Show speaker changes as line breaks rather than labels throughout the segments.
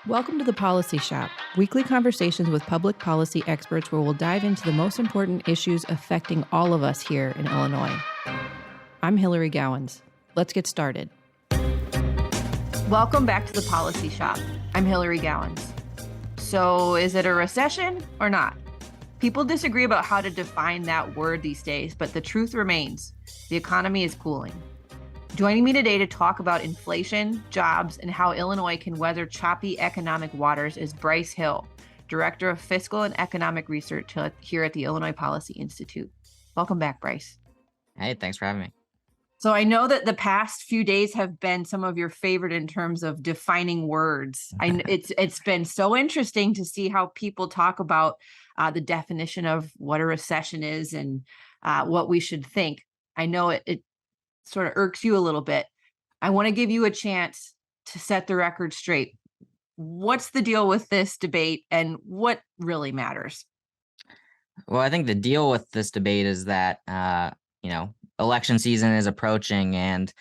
Welcome to the Policy Shop, weekly conversations with public policy experts where we'll dive into the most important issues affecting all of us here in Illinois. I'm Hillary Gowans. Let's get started. Welcome back to the Policy Shop. I'm Hillary Gowans. So, is it a recession or not? People disagree about how to define that word these days, but the truth remains: the economy is cooling. Joining me today to talk about inflation, jobs, and how Illinois can weather choppy economic waters is Bryce Hill, Director of Fiscal and Economic Research here at the Illinois Policy Institute. Welcome back, Bryce.
Hey, thanks for having me.
So I know that the past few days have been some of your favorite in terms of defining words. It's been so interesting to see how people talk about the definition of what a recession is and what we should think. I know it sort of irks you a little bit. I want to give you a chance to set the record straight. What's the deal with this debate and what really matters?
Well, I think the deal with this debate is that, election season is approaching and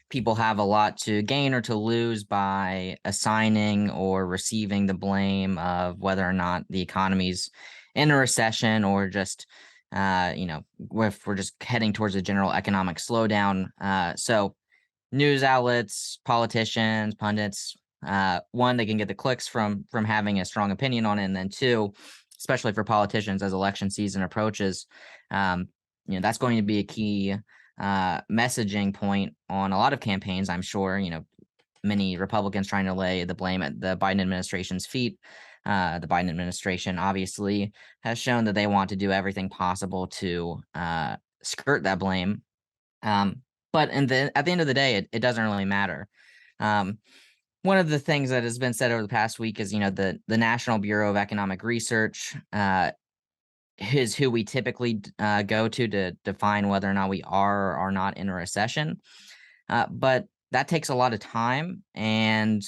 people have a lot to gain or to lose by assigning or receiving the blame of whether or not the economy's in a recession or just if we're just heading towards a general economic slowdown. So news outlets, politicians, pundits, one, they can get the clicks from having a strong opinion on it. And then two, especially for politicians as election season approaches, that's going to be a key messaging point on a lot of campaigns, I'm sure. Many Republicans trying to lay the blame at the Biden administration's feet. The Biden administration obviously has shown that they want to do everything possible to skirt that blame. But at the end of the day, it doesn't really matter. One of the things that has been said over the past week is, the National Bureau of Economic Research is who we typically go to define whether or not we are or are not in a recession. But that takes a lot of time and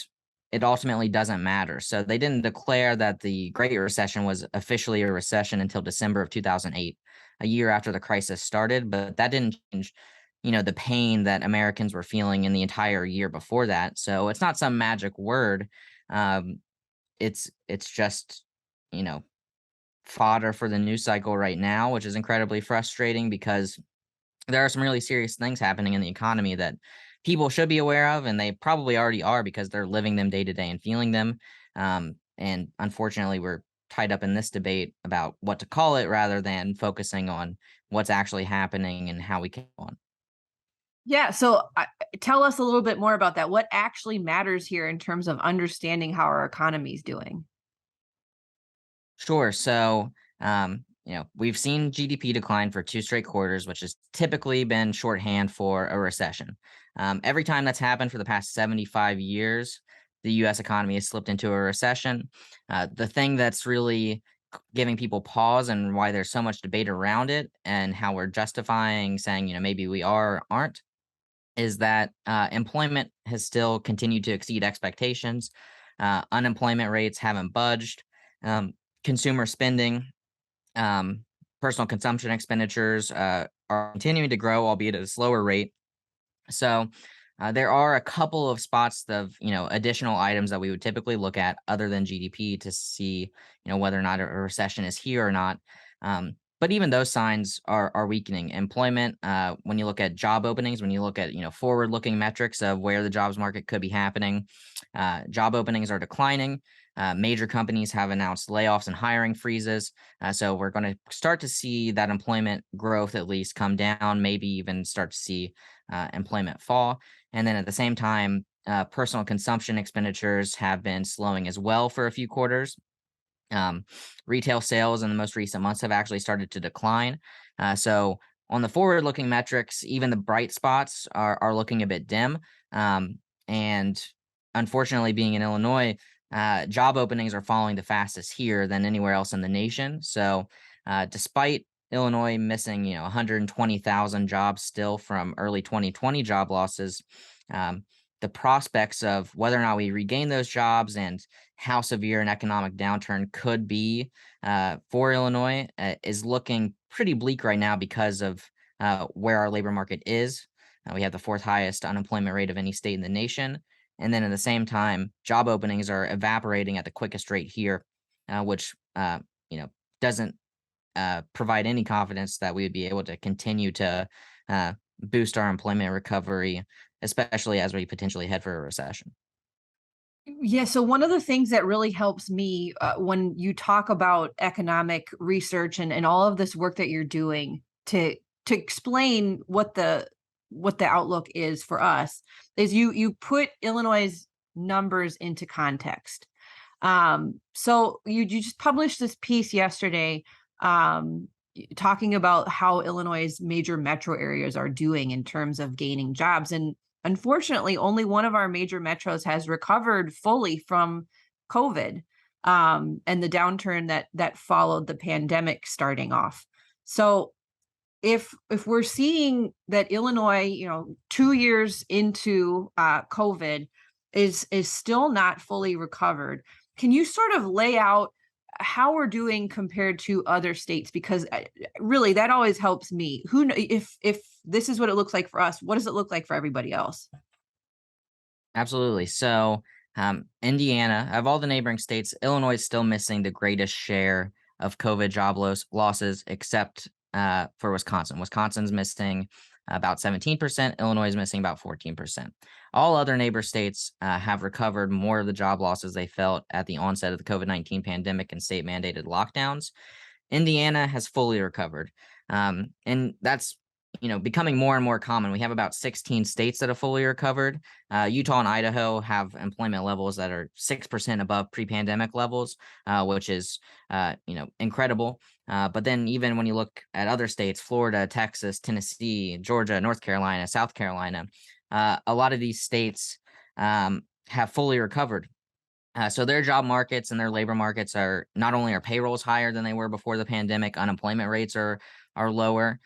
it ultimately doesn't matter. So they didn't declare that the Great Recession was officially a recession until December of 2008, a year after the crisis started. But that didn't change, the pain that Americans were feeling in the entire year before that. So it's not some magic word. It's just, fodder for the news cycle right now, which is incredibly frustrating because there are some really serious things happening in the economy that people should be aware of, and they probably already are because they're living them day to day and feeling them. And unfortunately, we're tied up in this debate about what to call it rather than focusing on what's actually happening and how we can go on.
Yeah, so tell us a little bit more about that. What actually matters here in terms of understanding how our economy is doing?
Sure. So, we've seen GDP decline for 2 straight quarters, which has typically been shorthand for a recession. Every time that's happened for the past 75 years, the U.S. economy has slipped into a recession. The thing that's really giving people pause and why there's so much debate around it and how we're justifying saying, maybe we are or aren't, is that employment has still continued to exceed expectations. Unemployment rates haven't budged. Consumer spending, personal consumption expenditures are continuing to grow, albeit at a slower rate. So there are a couple of spots of additional items that we would typically look at other than GDP to see whether or not a recession is here or not. But even those signs are weakening. Employment, when you look at job openings, when you look at forward-looking metrics of where the jobs market could be happening, job openings are declining. Major companies have announced layoffs and hiring freezes. So we're going to start to see that employment growth at least come down, maybe even start to see employment fall. And then at the same time, personal consumption expenditures have been slowing as well for a few quarters. Retail sales in the most recent months have actually started to decline. So on the forward-looking metrics, even the bright spots are looking a bit dim. And unfortunately, being in Illinois, job openings are falling the fastest here than anywhere else in the nation. So despite Illinois missing, 120,000 jobs still from early 2020 job losses, the prospects of whether or not we regain those jobs and how severe an economic downturn could be for Illinois is looking pretty bleak right now because of where our labor market is. We have the fourth highest unemployment rate of any state in the nation. And then at the same time, job openings are evaporating at the quickest rate here, which you know doesn't provide any confidence that we would be able to continue to uh, boost our employment recovery, especially as we potentially head for a recession.
Yeah, so one of the things that really helps me when you talk about economic research and all of this work that you're doing to explain what the outlook is for us is you put Illinois' numbers into context. So you just published this piece yesterday, talking about how Illinois' major metro areas are doing in terms of gaining jobs. And unfortunately, only one of our major metros has recovered fully from COVID, and the downturn that followed the pandemic starting off. So if we're seeing that Illinois, 2 years into COVID, is still not fully recovered, can you sort of lay out how we're doing compared to other states? Because really, that always helps me. If this is what it looks like for us, what does it look like for everybody else?
Absolutely. So, Indiana, of all the neighboring states, Illinois is still missing the greatest share of COVID job losses, except for Wisconsin. Wisconsin's missing about 17%. Illinois is missing about 14%. All other neighbor states have recovered more of the job losses they felt at the onset of the COVID-19 pandemic and state mandated lockdowns. Indiana has fully recovered. And that's becoming more and more common. We have about 16 states that have fully recovered. Utah and Idaho have employment levels that are 6% above pre-pandemic levels, which is incredible. But then even when you look at other states, Florida, Texas, Tennessee, Georgia, North Carolina, South Carolina, a lot of these states have fully recovered. So their job markets and their labor markets are not only are payrolls higher than they were before the pandemic, unemployment rates are lower.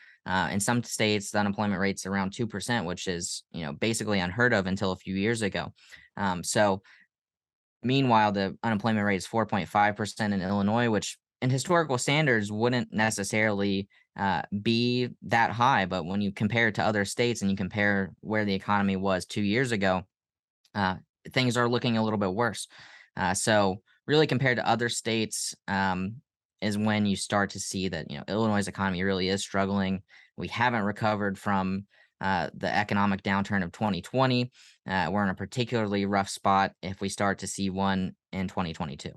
In some states, the unemployment rate's around 2%, which is basically unheard of until a few years ago. So meanwhile, the unemployment rate is 4.5% in Illinois, which in historical standards wouldn't necessarily be that high. But when you compare it to other states and you compare where the economy was 2 years ago, uh, things are looking a little bit worse. So really compared to other states, is when you start to see that, Illinois' economy really is struggling. We haven't recovered from the economic downturn of 2020. We're in a particularly rough spot if we start to see one in 2022.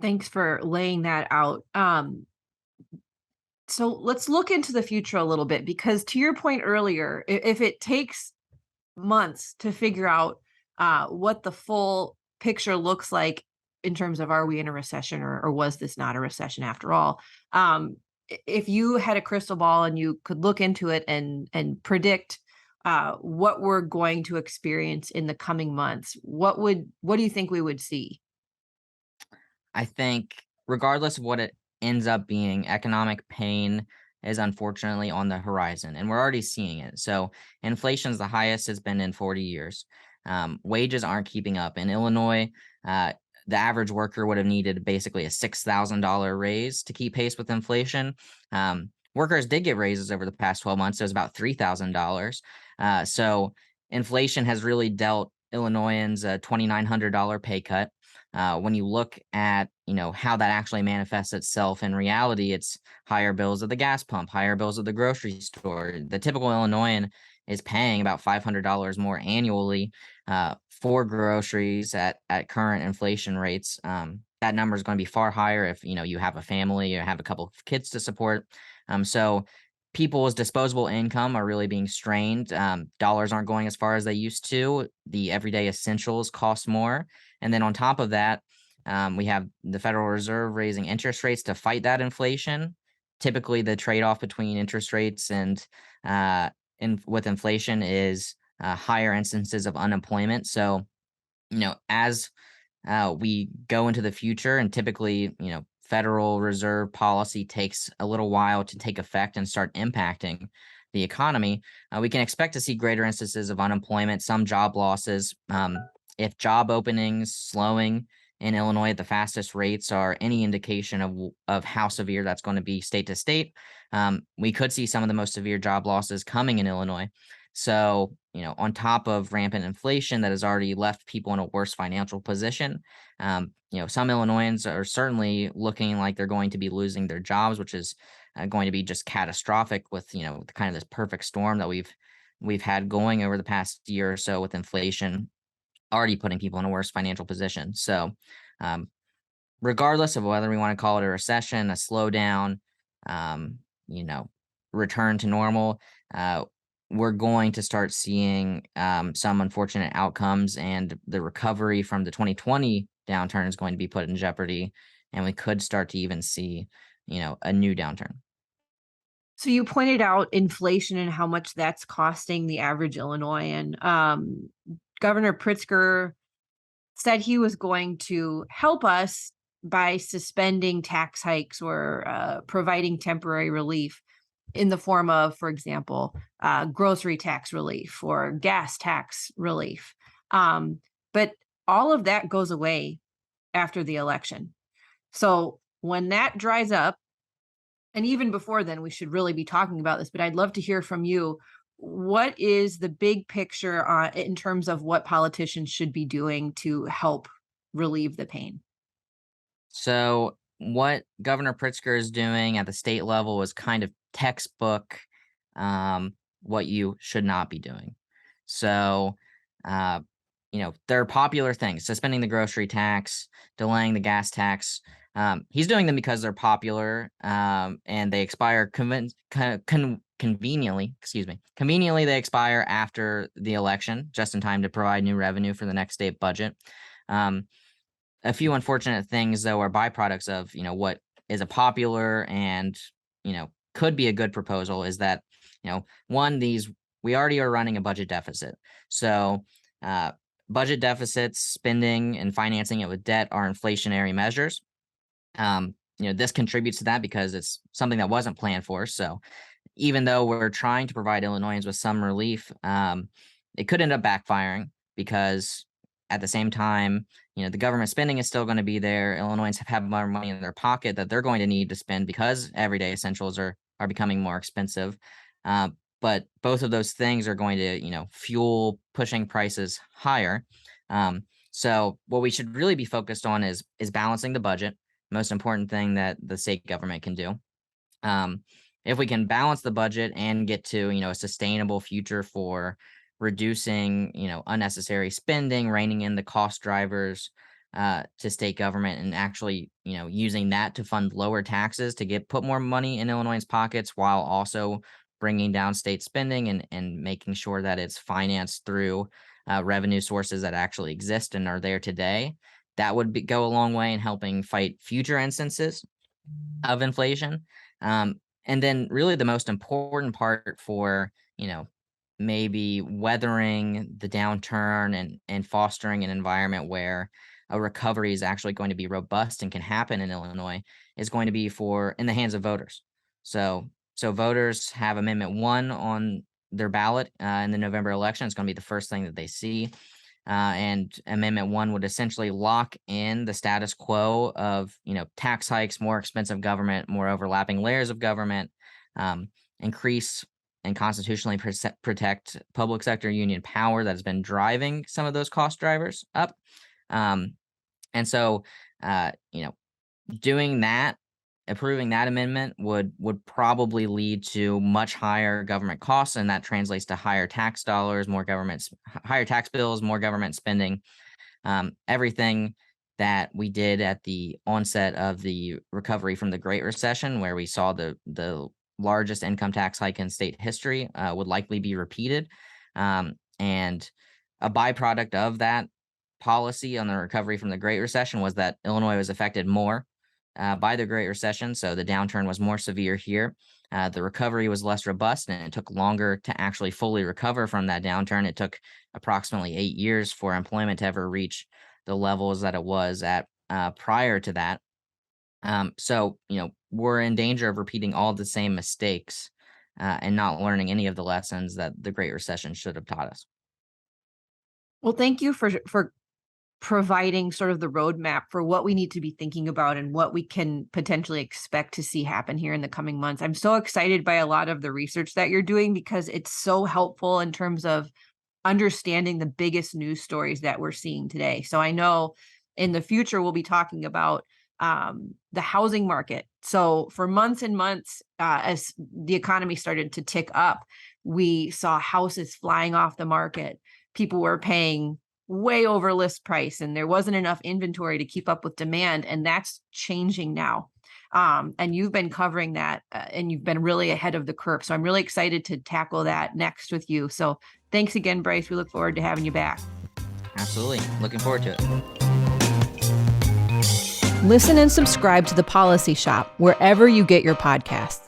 Thanks for laying that out. So let's look into the future a little bit, because to your point earlier, if it takes months to figure out what the full picture looks like in terms of, are we in a recession, or was this not a recession after all? If you had a crystal ball and you could look into it and predict what we're going to experience in the coming months, what do you think we would see?
I think regardless of what it ends up being, economic pain is unfortunately on the horizon, and we're already seeing it. So inflation's the highest it's been in 40 years. Wages aren't keeping up. In Illinois, uh, the average worker would have needed basically a $6,000 raise to keep pace with inflation. Workers did get raises over the past 12 months. So it was about $3,000. So inflation has really dealt Illinoisans a $2,900 pay cut. When you look at how that actually manifests itself in reality, it's higher bills at the gas pump, higher bills at the grocery store. The typical Illinoisan is paying about $500 more annually for groceries at current inflation rates. That number is going to be far higher if you have a family or have a couple of kids to support. So people's disposable income are really being strained. Dollars aren't going as far as they used to. The everyday essentials cost more. And then on top of that, we have the Federal Reserve raising interest rates to fight that inflation. Typically, the trade-off between interest rates and with inflation is higher instances of unemployment. So, as we go into the future, and typically, Federal Reserve policy takes a little while to take effect and start impacting the economy, we can expect to see greater instances of unemployment, some job losses. If job openings slowing in Illinois at the fastest rates are any indication of how severe that's going to be state to state, we could see some of the most severe job losses coming in Illinois. So, on top of rampant inflation that has already left people in a worse financial position, some Illinoisans are certainly looking like they're going to be losing their jobs, which is going to be just catastrophic with, kind of this perfect storm that we've had going over the past year or so with inflation already putting people in a worse financial position. So, um, regardless of whether we want to call it a recession, a slowdown, um, you know, return to normal, we're going to start seeing some unfortunate outcomes, and the recovery from the 2020 downturn is going to be put in jeopardy, and we could start to even see, a new downturn.
So you pointed out inflation and how much that's costing the average Illinoisan. Governor Pritzker said he was going to help us by suspending tax hikes or providing temporary relief in the form of, for example, grocery tax relief or gas tax relief. But all of that goes away after the election. So when that dries up, and even before then, we should really be talking about this, but I'd love to hear from you. What is the big picture in terms of what politicians should be doing to help relieve the pain?
So, what Governor Pritzker is doing at the state level is kind of textbook what you should not be doing. So, uh, there are popular things: suspending the grocery tax, delaying the gas tax. He's doing them because they're popular and they expire conveniently. Excuse me. Conveniently, they expire after the election, just in time to provide new revenue for the next state budget. Um, a few unfortunate things though are byproducts of what is a popular and could be a good proposal is that one, these we already are running a budget deficit. So uh budget deficits, spending and financing it with debt are inflationary measures. This contributes to that because it's something that wasn't planned for. So even though we're trying to provide Illinoisans with some relief, it could end up backfiring because at the same time, the government spending is still going to be there. Illinoisans have more money in their pocket that they're going to need to spend because everyday essentials are becoming more expensive. Uh, but both of those things are going to, fuel pushing prices higher. So what we should really be focused on is balancing the budget, most important thing that the state government can do. Um, if we can balance the budget and get to, a sustainable future for reducing, unnecessary spending, reining in the cost drivers to state government, and actually, using that to fund lower taxes to put more money in Illinois' pockets while also bringing down state spending and making sure that it's financed through revenue sources that actually exist and are there today. That would go a long way in helping fight future instances of inflation. And then really the most important part for, maybe weathering the downturn and fostering an environment where a recovery is actually going to be robust and can happen in Illinois is going to be in the hands of voters. So voters have Amendment 1 on their ballot in the November election. It's going to be the first thing that they see. And Amendment 1 would essentially lock in the status quo of, tax hikes, more expensive government, more overlapping layers of government, increase and constitutionally protect public sector union power that has been driving some of those cost drivers up. Um, and so, doing that, approving that amendment would probably lead to much higher government costs, and that translates to higher tax dollars, higher tax bills, more government spending. Everything that we did at the onset of the recovery from the Great Recession, where we saw the largest income tax hike in state history, would likely be repeated. And a byproduct of that policy on the recovery from the Great Recession was that Illinois was affected more by the Great Recession. So the downturn was more severe here. The recovery was less robust, and it took longer to actually fully recover from that downturn. It took approximately 8 years for employment to ever reach the levels that it was at prior to that. So, we're in danger of repeating all the same mistakes and not learning any of the lessons that the Great Recession should have taught us.
Well, thank you for providing sort of the roadmap for what we need to be thinking about and what we can potentially expect to see happen here in the coming months. I'm so excited by a lot of the research that you're doing because it's so helpful in terms of understanding the biggest news stories that we're seeing today. So I know in the future, we'll be talking about the housing market. So for months and months, as the economy started to tick up, we saw houses flying off the market. People were paying way over list price and there wasn't enough inventory to keep up with demand. And that's changing now. And you've been covering that and you've been really ahead of the curve. So I'm really excited to tackle that next with you. So thanks again, Bryce. We look forward to having you back.
Absolutely. Looking forward to it.
Listen and subscribe to The Policy Shop wherever you get your podcasts.